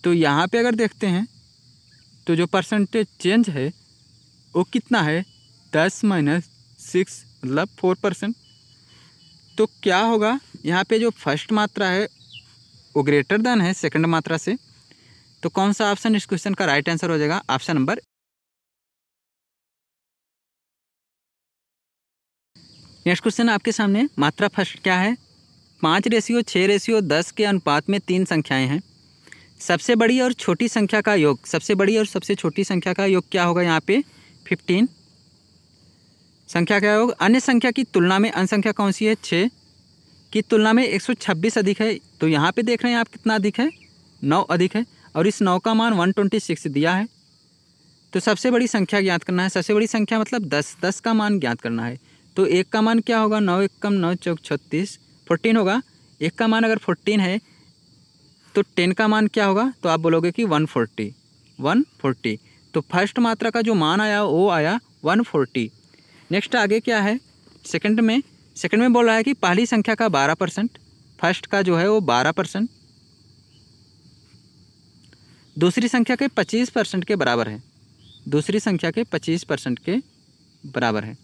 तो यहाँ पे अगर देखते हैं तो जो परसेंटेज चेंज है वो कितना है, 10 - 6 मतलब 4%। तो क्या होगा, यहाँ पे जो फर्स्ट मात्रा है वो ग्रेटर देन है सेकंड मात्रा से। तो कौन सा ऑप्शन इस क्वेश्चन का राइट आंसर हो जाएगा, ऑप्शन नंबर। नेक्स्ट क्वेश्चन आपके सामने। मात्रा फर्स्ट क्या है, 5:6:10 के अनुपात में 3 संख्याएं हैं। सबसे बड़ी और छोटी संख्या का योग, सबसे बड़ी और सबसे छोटी संख्या का योग क्या होगा, यहाँ पे 15 संख्या का योग। अन्य संख्या की तुलना में अन्य संख्या कौन सी है, 6 की तुलना में 126 अधिक है। तो यहाँ पे देख रहे हैं आप कितना अधिक है, 9 अधिक है, और इस 9 का मान 126 दिया है। तो सबसे बड़ी संख्या ज्ञात करना है। सबसे बड़ी संख्या मतलब 10, 10 का मान ज्ञात करना है। तो 1 का मान क्या होगा, 9 एकम 9 चौक 36, 14 होगा। 1 का मान अगर 14 है तो 10 का मान क्या होगा, तो आप बोलोगे कि 140। तो फर्स्ट मात्रा का जो मान आया वो आया 140। नेक्स्ट आगे क्या है, सेकंड में बोल रहा है कि पहली संख्या का 12%, फर्स्ट का जो है वो 12%, दूसरी संख्या के 25% के बराबर है, दूसरी संख्या के 25% के बराबर है।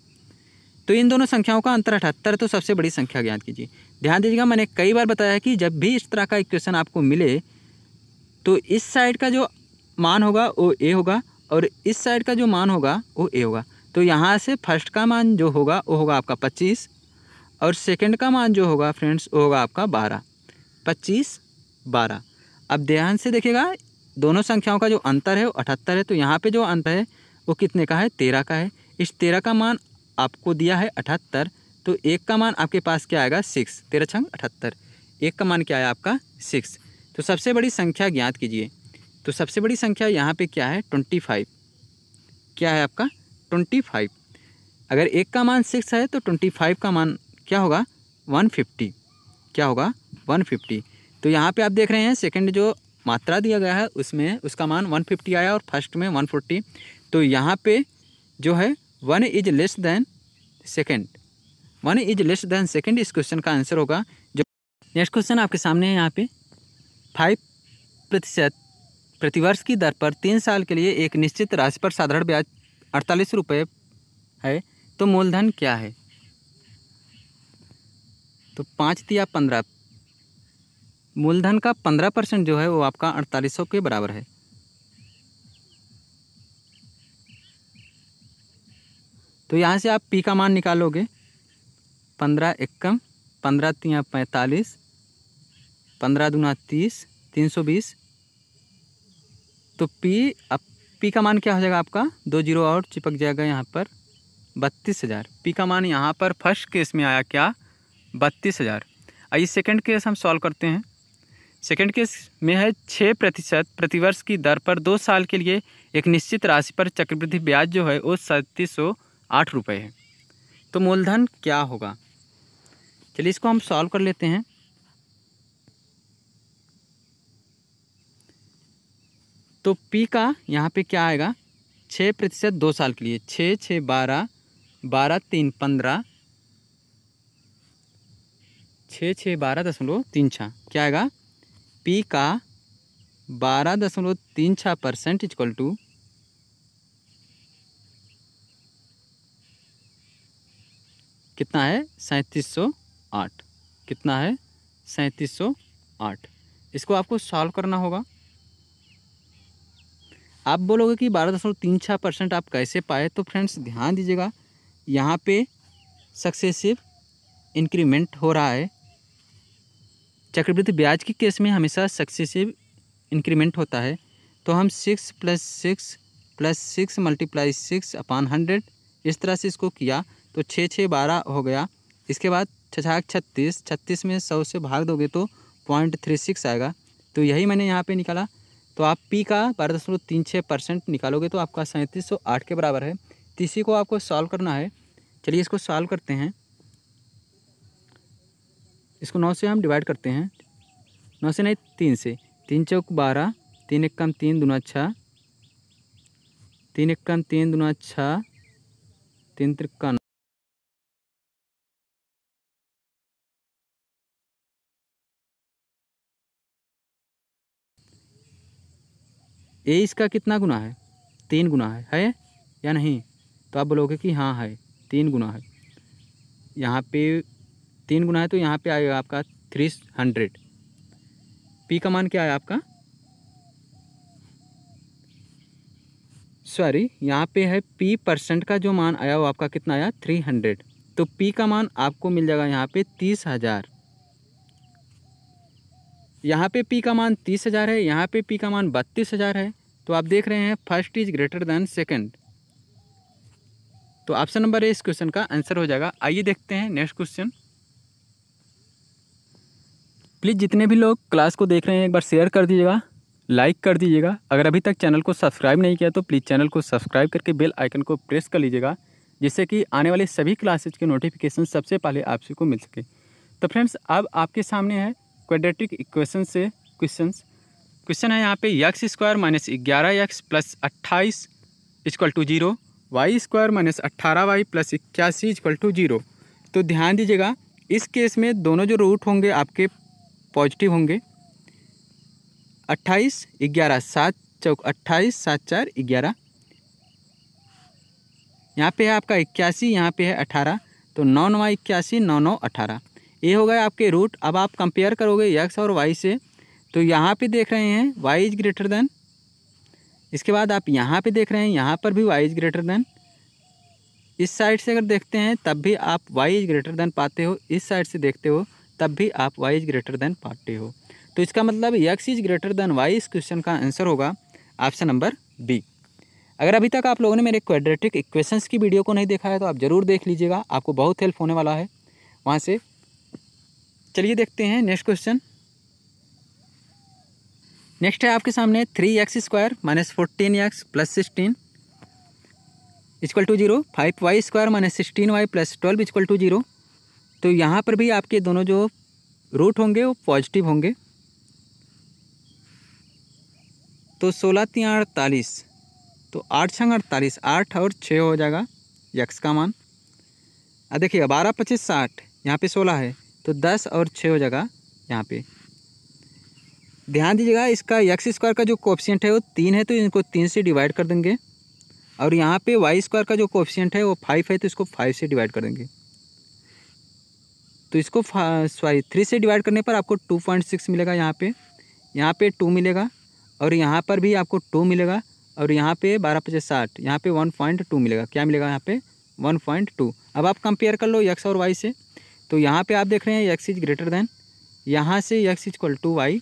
तो इन दोनों संख्याओं का अंतर 78 है। तो सबसे बड़ी संख्या ज्ञात कीजिए। ध्यान दीजिएगा, मैंने कई बार बताया है कि जब भी इस तरह का इक्वेशन आपको मिले तो इस साइड का जो मान होगा वो ए होगा और इस साइड का जो मान होगा वो ए होगा। तो यहाँ से फर्स्ट का मान जो होगा वो होगा आपका 25 और सेकंड का मान जो होगा फ्रेंड्स वो होगा आपका 12, 25, 12। अब ध्यान से देखिएगा, दोनों संख्याओं का जो अंतर है वो 78 है। तो यहाँ पे जो अंतर है वो कितने का है, 13 का है। इस 13 का मान आपको दिया है 78, तो 1 का मान आपके पास क्या आएगा, 6, 13 छंग 78, 1 का मान क्या है आपका 6। तो सबसे बड़ी संख्या ज्ञात कीजिए। तो सबसे बड़ी संख्या यहाँ पे क्या है, 25, क्या है आपका 25। अगर 1 का मान 6 है तो 25 का मान क्या होगा, 150, क्या होगा 150। तो यहाँ पे आप देख रहे हैं सेकंड जो मात्रा दिया गया है उसमें उसका मान 150 आया और फर्स्ट में 140। तो यहाँ पे जो है 1 is less than second, 1 is less than second इस क्वेश्चन का आंसर होगा। जो नेक्स्ट क्वेश्चन आपके सामने है, यहाँ पे 5% प्रतिवर्ष की दर पर 3 साल के लिए एक निश्चित राशि पर साधारण ब्याज 48 रुपये है, तो मूलधन क्या है। तो 5 दिया 15, मूलधन का 15% जो है वो आपका 4800 के बराबर है। तो यहाँ से आप पी का मान निकालोगे, 15 एकम 15 तिया 45, 15 दूना 30, 320। तो पी का मान क्या हो जाएगा आपका, 2 जीरो और चिपक जाएगा यहाँ पर 32,000। पी का मान यहाँ पर फर्स्ट केस में आया क्या, 32,000। आइए सेकंड केस हम सॉल्व करते हैं। सेकंड केस में है 6% प्रतिवर्ष की दर पर 2 साल के लिए एक निश्चित राशि पर चक्रवृद्धि ब्याज जो है वो 3708 रुपये है, तो मूलधन क्या होगा। चलिए इसको हम सॉल्व कर लेते हैं। तो पी का यहाँ पे क्या आएगा, 6% 2 साल के लिए, 6 6 12, 12 3 15, 6 6 12.36 क्या आएगा, पी का 12.36% इक्वल टू कितना है 3708, कितना है 3708। इसको आपको सॉल्व करना होगा। आप बोलोगे कि 12.36% आप कैसे पाए, तो फ्रेंड्स ध्यान दीजिएगा, यहाँ पे सक्सेसिव इंक्रीमेंट हो रहा है। चक्रवृद्धि ब्याज की केस में हमेशा सक्सेसिव इंक्रीमेंट होता है। तो हम 6 + 6 + 6 × 6/100 इस तरह से इसको किया तो 6 6 12 हो गया। इसके बाद 6 36, 36 में 100 से भाग दोगे तो 0.36 आएगा। तो यही मैंने यहाँ पे निकाला। तो आप पी का 12.36% निकालोगे तो आपका 3708 के बराबर है। तो इसी को आपको सॉल्व करना है। चलिए इसको सॉल्व करते हैं। इसको 9 से हम डिवाइड करते हैं, 9 से नहीं 3 से। 3 चौक 12, 3 एकम 3 दूना 6, 3 एकम 3 दूना 6, 3 त्रिक्का 9। ये इसका कितना गुना है? 3 गुना है या नहीं? तो आप बोलोगे कि हाँ है, 3 गुना है। यहाँ पे 3 गुना है तो यहाँ पे आएगा आपका 300। पी का मान क्या है आपका? सॉरी, यहाँ पे है पी % का जो मान आया वो आपका कितना आया? 300। तो पी का मान आपको मिल जाएगा यहाँ पे 30,000। यहाँ पे पी का मान 30,000 है, यहाँ पे पी का मान 32,000 है। तो आप देख रहे हैं first is greater then second. तो ऑप्शन नंबर ए इस क्वेश्चन का आंसर हो जाएगा। आइए देखते हैं नेक्स्ट क्वेश्चन। प्लीज़ जितने भी लोग क्लास को देख रहे हैं एक बार शेयर कर दीजिएगा, लाइक कर दीजिएगा। अगर अभी तक चैनल को सब्सक्राइब नहीं किया तो प्लीज़ चैनल को सब्सक्राइब करके बेल आइकन को प्रेस कर लीजिएगा, जिससे कि आने वाले सभी क्लासेज के नोटिफिकेशन सबसे पहले आप सभी को मिल सके। तो फ्रेंड्स अब आपके सामने है क्वाड्रेटिक इक्वेशन से क्वेश्चन है यहाँ पे x² - 11x + 28 = 0, y² - 18y + 81 = 0। तो ध्यान दीजिएगा, इस केस में दोनों जो रूट होंगे आपके पॉजिटिव होंगे। 28 11, 7 चौक 28, 7 4 11। यहाँ पे है आपका 81, यहाँ पे है 18। तो 9 9 81, 9 9 18। ये हो गए आपके रूट। अब आप कंपेयर करोगे x और y से, तो यहाँ पे देख रहे हैं y इज ग्रेटर देन। इसके बाद आप यहाँ पे देख रहे हैं, यहाँ पर भी y इज ग्रेटर देन। इस साइड से अगर देखते हैं तब भी आप y इज ग्रेटर देन पाते हो, इस साइड से देखते हो तब भी आप y इज ग्रेटर देन पाते हो। तो इसका मतलब x is greater then y इस क्वेश्चन का आंसर होगा ऑप्शन नंबर बी। अगर अभी तक आप लोगों ने मेरे क्वाड्रेटिक इक्वेशंस की वीडियो को नहीं देखा है तो आप ज़रूर देख लीजिएगा, आपको बहुत हेल्प होने वाला है वहाँ से। चलिए देखते हैं नेक्स्ट क्वेश्चन। नेक्स्ट है आपके सामने 3x² - 14x + 16 = 0, 5y² - 16y + 12 = 0। तो यहाँ पर भी आपके दोनों जो रूट होंगे वो पॉजिटिव होंगे। तो 16 3 48, तो 8 6 48, 8 और 6 हो जाएगा x का मान। अब देखिएगा 12 25 60, यहाँ पे 16 है तो 10 और 6 हो जाएगा यहाँ पे। ध्यान दीजिएगा, इसका x² का जो कोएफिशिएंट है वो 3 है तो इनको 3 से डिवाइड कर देंगे। और यहाँ पे y² का जो कोएफिशिएंट है वो 5 है तो इसको 5 से डिवाइड कर देंगे। तो इसको 3 से डिवाइड करने पर आपको 2.6 मिलेगा। यहाँ पे 2 मिलेगा और यहाँ पर भी आपको 2 मिलेगा। और यहाँ पे 12 50 60, यहाँ पे 1.2 मिलेगा। क्या मिलेगा यहाँ पे? 1.2। अब आप कंपेयर कर लो x और y से। तो यहाँ पे आप देख रहे हैं x इज ग्रेटर देन, यहाँ से x = y,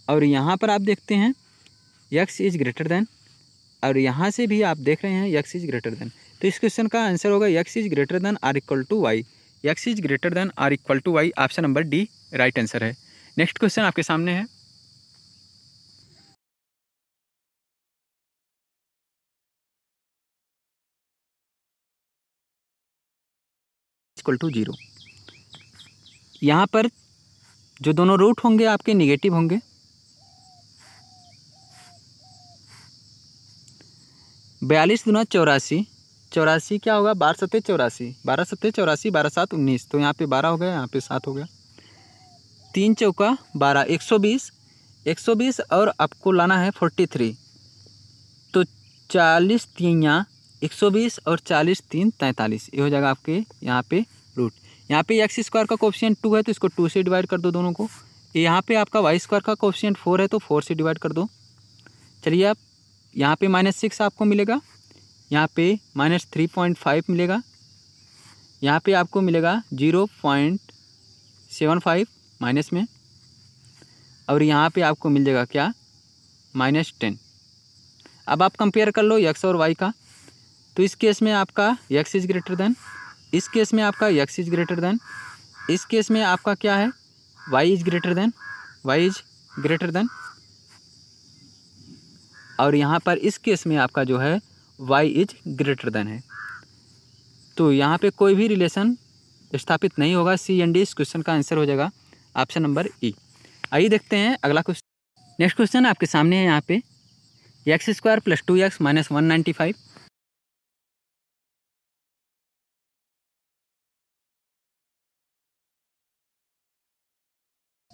और यहाँ पर आप देखते हैं x इज ग्रेटर देन, और यहाँ से भी आप देख रहे हैं x इज ग्रेटर देन। तो इस क्वेश्चन का आंसर होगा x is greater than or equal to y। x is greater than or equal to y, option number D right answer है। नेक्स्ट क्वेश्चन आपके सामने है =0। यहाँ पर जो दोनों रूट होंगे आपके निगेटिव होंगे। 42 दूना 84, 84 क्या होगा? 12 7 84, 12 7 84, 12 7 19। तो यहाँ पे 12 हो गया, यहाँ पे 7 हो गया। 3 चौका 12, 120, 120 और आपको लाना है 43। तो 40 3 120 और 40 3 43, ये हो जाएगा आपके यहाँ पे रूट। यहाँ पे एक्स स्क्वायर का कोफिशिएंट 2 है तो इसको 2 से डिवाइड कर दो दोनों को। यहाँ पे आपका वाई स्क्वायर का कोफिशिएंट 4 है तो 4 से डिवाइड कर दो। चलिए आप यहाँ पे -6 आपको मिलेगा, यहाँ पे -3.5 मिलेगा, यहाँ पे आपको मिलेगा 0.75 माइनस में, और यहाँ पे आपको मिल जाएगा क्या, -10। अब आप कंपेयर कर लो एक्स और वाई का। तो इस केस में आपका एक्स इज ग्रेटर देन, इस केस में आपका एक्स इज ग्रेटर देन, इस केस में आपका क्या है, y is greater than, y is greater than, और यहाँ पर इस केस में आपका जो है वाई इज ग्रेटर देन है। तो यहाँ पे कोई भी रिलेशन स्थापित नहीं होगा। सी एंड डी इस क्वेश्चन का आंसर हो जाएगा ऑप्शन नंबर ई। आइए देखते हैं अगला क्वेश्चन। नेक्स्ट क्वेश्चन आपके सामने है यहाँ पे x square plus 2x minus 195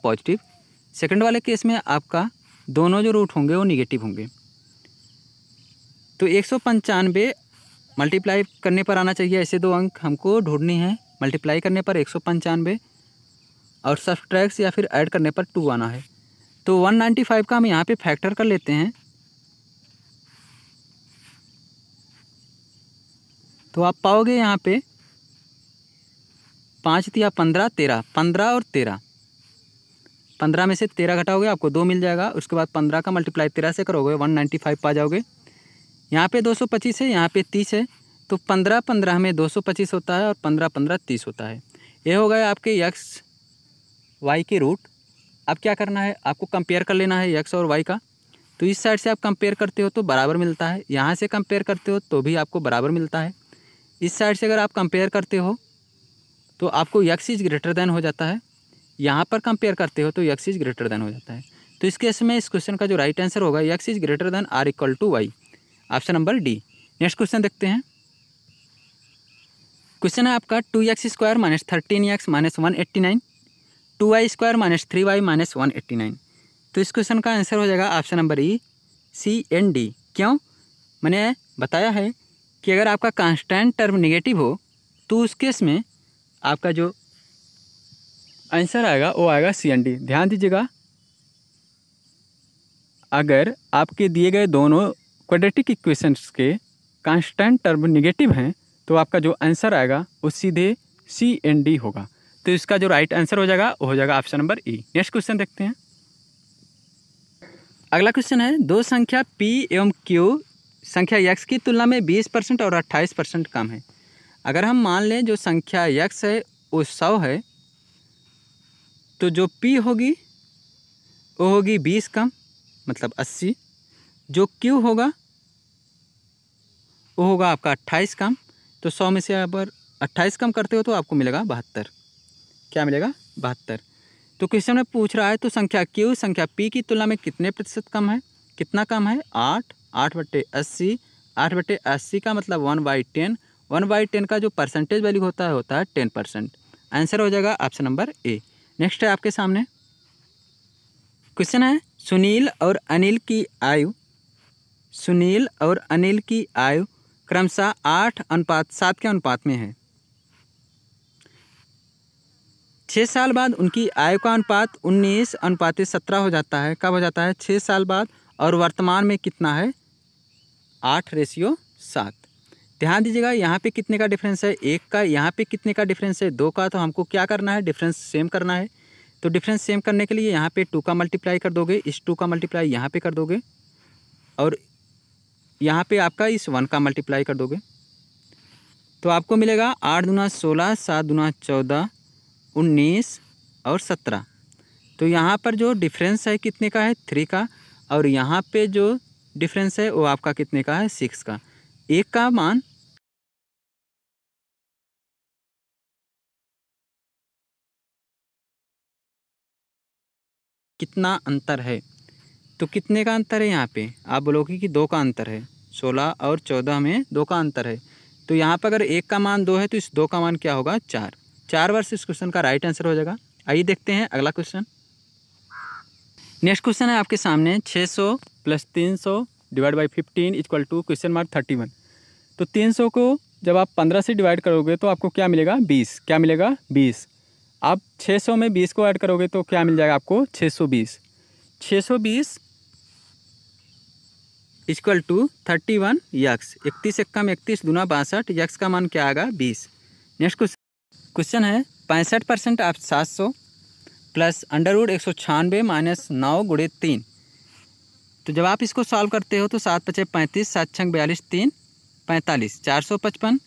positive. Second वाले केस में आपका दोनों जो रूट होंगे वो निगेटिव होंगे। तो 195 मल्टीप्लाई करने पर आना चाहिए, ऐसे दो अंक हमको ढूंढनी है। मल्टीप्लाई करने पर 195 और सब्सट्रैक्ट या फिर ऐड करने पर 2 आना है। तो 195 का हम यहाँ पे फैक्टर कर लेते हैं। तो आप पाओगे यहाँ पे 5 या 15 13, 15 और 13, 15 में से 13 घटाओगे आपको 2 मिल जाएगा। उसके बाद 15 का मल्टीप्लाई 13 से करोगे 195 पा जाओगे। यहाँ पे 225 है, यहाँ पे 30 है, तो 15 15 में 225 होता है और 15 15 30 होता है। ये हो गए आपके एक्स वाई के रूट। अब क्या करना है, आपको कंपेयर कर लेना है एक्स और वाई का। तो इस साइड से आप कंपेयर करते हो तो बराबर मिलता है, यहाँ से कंपेयर करते हो तो भी आपको बराबर मिलता है। इस साइड से अगर आप कंपेयर करते हो तो आपको एक्स इज ग्रेटर देन हो जाता है, यहाँ पर कंपेयर करते हो तो एक्स इज ग्रेटर देन हो जाता है। तो इस केस में इस क्वेश्चन का जो राइट आंसर होगा x is greater than or equal to y, option number D. Next question देखते हैं। क्वेश्चन है आपका 2x square minus 13x minus 189, 2y square minus 3y minus 189। तो इस क्वेश्चन का आंसर हो जाएगा option number E, C and D. क्यों, मैंने बताया है कि अगर आपका कांस्टेंट टर्म नेगेटिव हो तो उस केस में आपका जो आंसर आएगा वो आएगा सी एंड डी। ध्यान दीजिएगा, अगर आपके दिए गए दोनों क्वाड्रेटिक इक्वेशंस के कांस्टेंट टर्म नेगेटिव हैं तो आपका जो आंसर आएगा वो सीधे सी एंड डी होगा। तो इसका जो राइट आंसर हो जाएगा वो हो जाएगा ऑप्शन नंबर ई। नेक्स्ट क्वेश्चन देखते हैं। अगला क्वेश्चन है, दो संख्या p एवं q संख्या x की तुलना में 20% और 28% कम है। अगर हम मान लें जो संख्या x है वो 100 है, तो जो p होगी वो होगी 20 कम, मतलब 80। जो q होगा वो होगा आपका 28 कम। तो 100 में से अगर 28 कम करते हो तो आपको मिलेगा 72। क्या मिलेगा, 72। तो क्वेश्चन में पूछ रहा है तो संख्या q संख्या p की तुलना में कितने प्रतिशत कम है, कितना कम है, 8, 8/80, 8/80 का मतलब 1/10, 1/10 का जो परसेंटेज वैल्यू होता है 10%। आंसर हो जाएगा ऑप्शन नंबर ए। नेक्स्ट है आपके सामने क्वेश्चन है, सुनील और अनिल की आयु क्रमशः 8:7 के अनुपात में है। 6 साल बाद उनकी आयु का अनुपात 19:17 हो जाता है। कब हो जाता है, 6 साल बाद। और वर्तमान में कितना है, 8:7। ध्यान दीजिएगा, यहाँ पे कितने का डिफरेंस है, 1 का। यहाँ पे कितने का डिफरेंस है, 2 का। तो हमको क्या करना है, डिफरेंस सेम करना है। तो डिफरेंस सेम करने के लिए यहाँ पे 2 का मल्टीप्लाई कर दोगे, इस 2 का मल्टीप्लाई यहाँ पे कर दोगे, और यहाँ पे आपका इस 1 का मल्टीप्लाई कर दोगे। तो आपको मिलेगा 8 दूना 16, 7 दूना 14, 19 और 17। तो यहाँ पर जो डिफरेंस है कितने का है, 3 का। और यहाँ पे जो डिफरेंस है वो आपका कितने का है, 6 का। 1 का मान कितना अंतर है, तो कितने का अंतर है यहाँ पे, आप बोलोगे कि 2 का अंतर है। 16 और 14 में 2 का अंतर है। तो यहाँ पर अगर 1 का मान 2 है तो इस 2 का मान क्या होगा, 4। 4 वर्ष इस क्वेश्चन का राइट आंसर हो जाएगा। आइए देखते हैं अगला क्वेश्चन। नेक्स्ट क्वेश्चन है आपके सामने, 600 + 300 / 15 = क्वेश्चन मार्क 31। तो 300 को जब आप 15 से डिवाइड करोगे तो आपको क्या मिलेगा 20। क्या मिलेगा 20। आप 600 में 20 को ऐड करोगे तो क्या मिल जाएगा आपको 620। 620 इक्वल टू 31 यक्स। 31 एक्का में 31 दूना 62, यक्स का मान क्या आएगा 20। नेक्स्ट क्वेश्चन है 65% आप 700 प्लस अंडरवुड 196 माइनस 9 गुणे 3। तो जब आप इसको सॉल्व करते हो तो 7 पचे 35, 7 छंग 42, 3 45, 455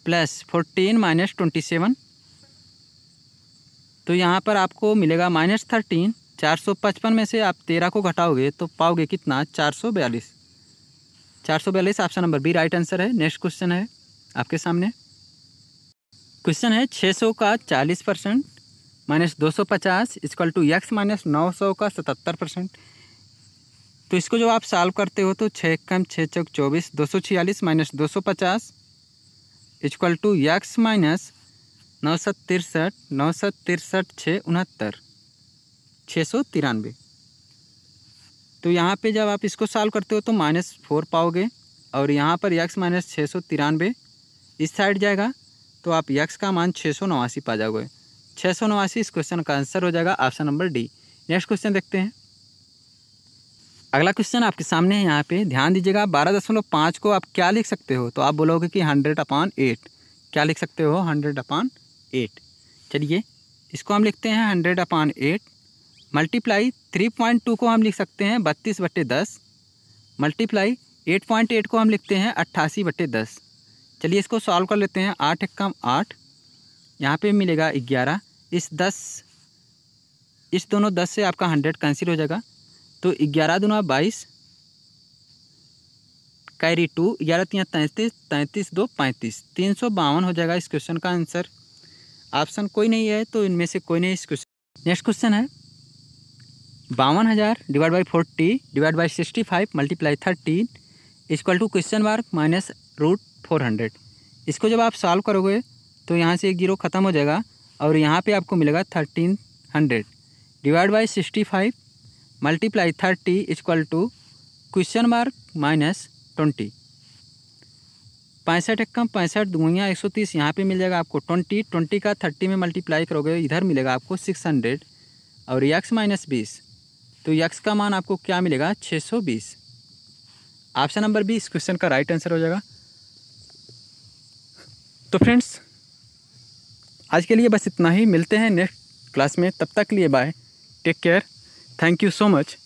प्लस 14 माइनस 27। तो यहाँ पर आपको मिलेगा -13। 455 में से आप 13 को घटाओगे तो पाओगे कितना 442। 442 option number B right answer है। नेक्स्ट क्वेश्चन है आपके सामने। क्वेश्चन है 600 का 40% minus 250 equal to x minus 900 का 77%। तो इसको जो आप सॉल्व करते हो तो 6 कम 6 चौक 24, 246 minus 250 equal to x minus 963 6 69 693। तो यहाँ पे जब आप इसको सॉल्व करते हो तो -4 पाओगे और यहाँ पर यक्स माइनस 693 इस साइड जाएगा तो आप यक्स का मान 689 पा जाओगे। 689 इस क्वेश्चन का आंसर हो जाएगा option number D. Next question देखते हैं। अगला क्वेश्चन आपके सामने है। यहाँ पे ध्यान दीजिएगा 12.5 को आप क्या लिख सकते हो। तो आप बोलोगे कि 100/8। क्या लिख सकते हो 100/8। चलिए इसको हम लिखते हैं 100/8 मल्टीप्लाई 3.2 को हम लिख सकते हैं 32/10 मल्टीप्लाई 8.8 को हम लिखते हैं 88/10। चलिए इसको सॉल्व कर लेते हैं। 8 एकम 8, यहाँ पे मिलेगा 11। इस दोनों 10 से आपका 100 कैंसिल हो जाएगा तो 11 दूना 22 कैरी 2, 11 3 33, 33 2 35, 352 हो जाएगा इस क्वेश्चन का आंसर। ऑप्शन कोई नहीं है तो इनमें से कोई नहीं इस क्वेश्चन। नेक्स्ट क्वेश्चन है 52,000 divide by 40 divide by 65 multiply 13 equal to question mark minus √400। इसको जब आप सॉल्व करोगे तो यहाँ से एक जीरो ख़त्म हो जाएगा और यहाँ पे आपको मिलेगा 1300 divide by 65 multiply 30 equal to question mark minus 20। 65 एकम 65 दूनिया 130, यहाँ पे मिल जाएगा आपको 20 का 30 में मल्टीप्लाई करोगे इधर मिलेगा आपको 600 और यक्स माइनस 20। तो यक्स का मान आपको क्या मिलेगा 620। ऑप्शन नंबर बी इस क्वेश्चन का राइट आंसर हो जाएगा। तो फ्रेंड्स आज के लिए बस इतना ही। मिलते हैं नेक्स्ट क्लास में, तब तक के लिए bye, take care, thank you so much.